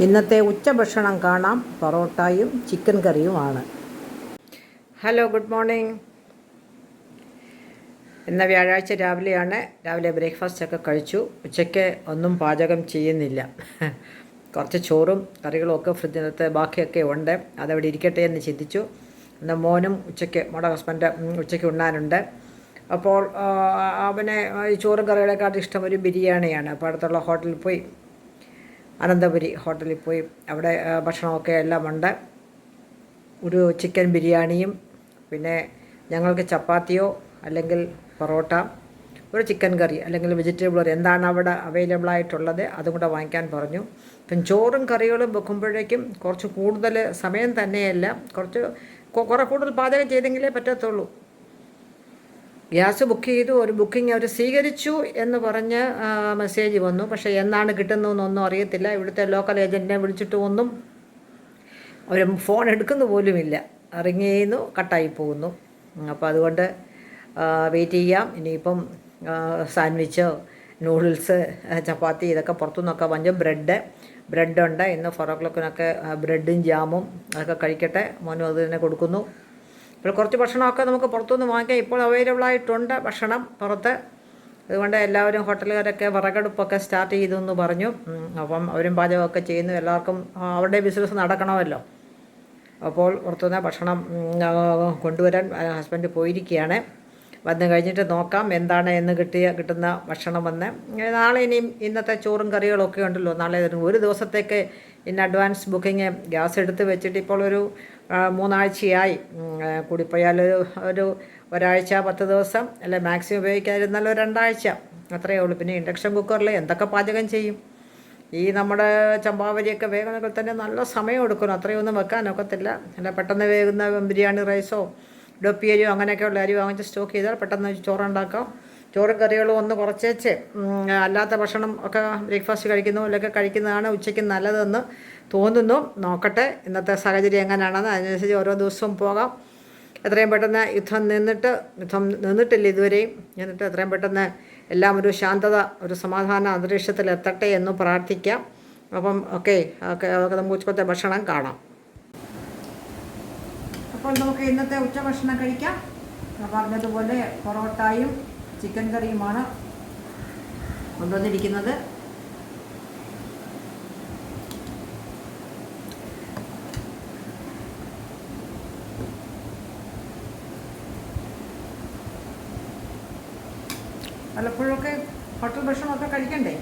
ഇന്നത്തെ ഉച്ചഭക്ഷണം കാണാം. പൊറോട്ടയും ചിക്കൻ കറിയുമാണ്. Hello, good morning. ഇന്ന് വ്യാഴാഴ്ച രാവിലെയാണ്. രാവിലെ ബ്രേക്ക്ഫാസ്റ്റൊക്കെ കഴിച്ചു. ഉച്ചയ്ക്ക് ഒന്നും പാചകം ചെയ്യുന്നില്ല. കുറച്ച് ചോറും കറികളും ഒക്കെ ഫ്രിഡ്ജിനകത്ത് ബാക്കിയൊക്കെ ഉണ്ട്. അതവിടെ ഇരിക്കട്ടെ എന്ന് ചിന്തിച്ചു. ഇന്ന് മോനും മോടെ ഹസ്ബൻഡ് ഉച്ചയ്ക്ക് ഉണ്ണാനുണ്ട്. അപ്പോൾ അവനെ ഈ ചോറും കറികളെക്കാട്ടും ഇഷ്ടം ഒരു ബിരിയാണിയാണ്. അപ്പോൾ അടുത്തുള്ള ഹോട്ടലിൽ പോയി, അനന്തപുരി ഹോട്ടലിൽ പോയി അവിടെ ഭക്ഷണമൊക്കെ എല്ലാം ഉണ്ട്. ഒരു ചിക്കൻ ബിരിയാണിയും പിന്നെ ഞങ്ങൾക്ക് ചപ്പാത്തിയോ അല്ലെങ്കിൽ പൊറോട്ട, ഒരു ചിക്കൻ കറി അല്ലെങ്കിൽ വെജിറ്റബിൾ കറി, എന്താണ് അവിടെ അവൈലബിൾ ആയിട്ടുള്ളത് അതും കൂടെ വാങ്ങിക്കാൻ പറഞ്ഞു. ഇപ്പം ചോറും കറികളും വെക്കുമ്പോഴേക്കും കുറച്ച് കൂടുതൽ സമയം തന്നെയല്ല, കുറേ കൂടുതൽ പാചകം ചെയ്തെങ്കിലേ പറ്റത്തുള്ളൂ. ഗ്യാസ് ബുക്ക് ചെയ്തു, ഒരു ബുക്കിംഗ് അവർ സ്വീകരിച്ചു എന്ന് പറഞ്ഞ് മെസ്സേജ് വന്നു. പക്ഷേ എന്നാണ് കിട്ടുന്നതെന്നൊന്നും അറിയത്തില്ല. ഇവിടുത്തെ ലോക്കൽ ഏജൻറ്റിനെ വിളിച്ചിട്ട് ഒന്നും അവർ ഫോൺ എടുക്കുന്ന പോലുമില്ല. റിങ് ചെയ്യുന്നു, കട്ടായി പോകുന്നു. അപ്പോൾ അതുകൊണ്ട് വെയിറ്റ് ചെയ്യാം. ഇനിയിപ്പം സാൻഡ്വിച്ച്, നൂഡിൽസ്, ചപ്പാത്തി ഇതൊക്കെ പുറത്തുനിന്നൊക്കെ വാങ്ങിച്ചു. ബ്രെഡുണ്ട്. ഇന്ന് 4 o'clock ബ്രെഡും ജാമും അതൊക്കെ കഴിക്കട്ടെ. മോനും അത് തന്നെ കൊടുക്കുന്നു. ഇപ്പോൾ കുറച്ച് ഭക്ഷണമൊക്കെ നമുക്ക് പുറത്തുനിന്ന് വാങ്ങിക്കാം. ഇപ്പോൾ അവൈലബിൾ ആയിട്ടുണ്ട് ഭക്ഷണം പുറത്ത്. അതുകൊണ്ട് എല്ലാവരും ഹോട്ടലുകാരൊക്കെ വിറകടുപ്പൊക്കെ സ്റ്റാർട്ട് ചെയ്തു എന്ന് പറഞ്ഞു. അപ്പം അവരും പാചകമൊക്കെ ചെയ്യുന്നു. എല്ലാവർക്കും അവരുടെ ബിസിനസ് നടക്കണമല്ലോ. അപ്പോൾ പുറത്തുനിന്ന് ഭക്ഷണം കൊണ്ടുവരാൻ ഹസ്ബൻഡ് പോയിരിക്കുകയാണ്. വന്നു കഴിഞ്ഞിട്ട് നോക്കാം എന്താണ് എന്ന് കിട്ടുന്ന ഭക്ഷണം വന്ന്. നാളെ ഇനിയും ഇന്നത്തെ ചോറും കറികളൊക്കെ ഉണ്ടല്ലോ. നാളെ ഒരു ദിവസത്തേക്ക് ഇൻ അഡ്വാൻസ് ബുക്കിങ് ഗ്യാസ് എടുത്ത് വെച്ചിട്ട് ഇപ്പോൾ ഒരു 3 ആഴ്ചയായി. കൂടിപ്പോയാൽ ഒരാഴ്ച 10 ദിവസം, അല്ലെ മാക്സിമം ഉപയോഗിക്കാതിരുന്നാൽ 2 ആഴ്ച, അത്രയേ ഉള്ളൂ. പിന്നെ ഇൻഡക്ഷൻ കുക്കറിൽ എന്തൊക്കെ പാചകം ചെയ്യും? ഈ നമ്മുടെ ചമ്പാവരിയൊക്കെ വേഗത്തിൽ തന്നെ നല്ല സമയം എടുക്കണം. അത്രയൊന്നും വെക്കാനൊക്കത്തില്ല. അല്ല പെട്ടെന്ന് വേകുന്ന ബിരിയാണി റൈസോ ഡൊപ്പിയരിയോ അങ്ങനെയൊക്കെയുള്ള അരി വാങ്ങിച്ച് സ്റ്റോക്ക് ചെയ്താൽ പെട്ടെന്ന് ചോറുണ്ടാക്കാം. ചോറും കറികളും ഒന്ന് കുറച്ചേച്ച് അല്ലാത്ത ഭക്ഷണം ഒക്കെ ബ്രേക്ക്ഫാസ്റ്റ് കഴിക്കുന്നതിലൊക്കെ കഴിക്കുന്നതാണ് ഉച്ചയ്ക്ക് നല്ലതെന്ന് തോന്നുന്നു. നോക്കട്ടെ ഇന്നത്തെ സാഹചര്യം എങ്ങനെയാണെന്ന്. അതിനനുസരിച്ച് ഓരോ ദിവസവും പോകാം. എത്രയും പെട്ടെന്ന് യുദ്ധം നിന്നിട്ടില്ല ഇതുവരെയും. എന്നിട്ട് എത്രയും പെട്ടെന്ന് എല്ലാം ഒരു ശാന്തത, ഒരു സമാധാന അന്തരീക്ഷത്തിൽ എത്തട്ടെ എന്ന് പ്രാർത്ഥിക്കാം. അപ്പം ഓക്കെ നമുക്ക് ഉച്ചത്തെ ഭക്ഷണം കാണാം. അപ്പോൾ നമുക്ക് ഇന്നത്തെ ഉച്ചഭക്ഷണം കഴിക്കാം. പറഞ്ഞതുപോലെ പൊറോട്ടയും ചിക്കൻ കറിയുമാണ് കൊണ്ടുവന്നിരിക്കുന്നത്. പലപ്പോഴൊക്കെ ഹോട്ടൽ ഭക്ഷണമൊക്കെ കഴിക്കണ്ടേ?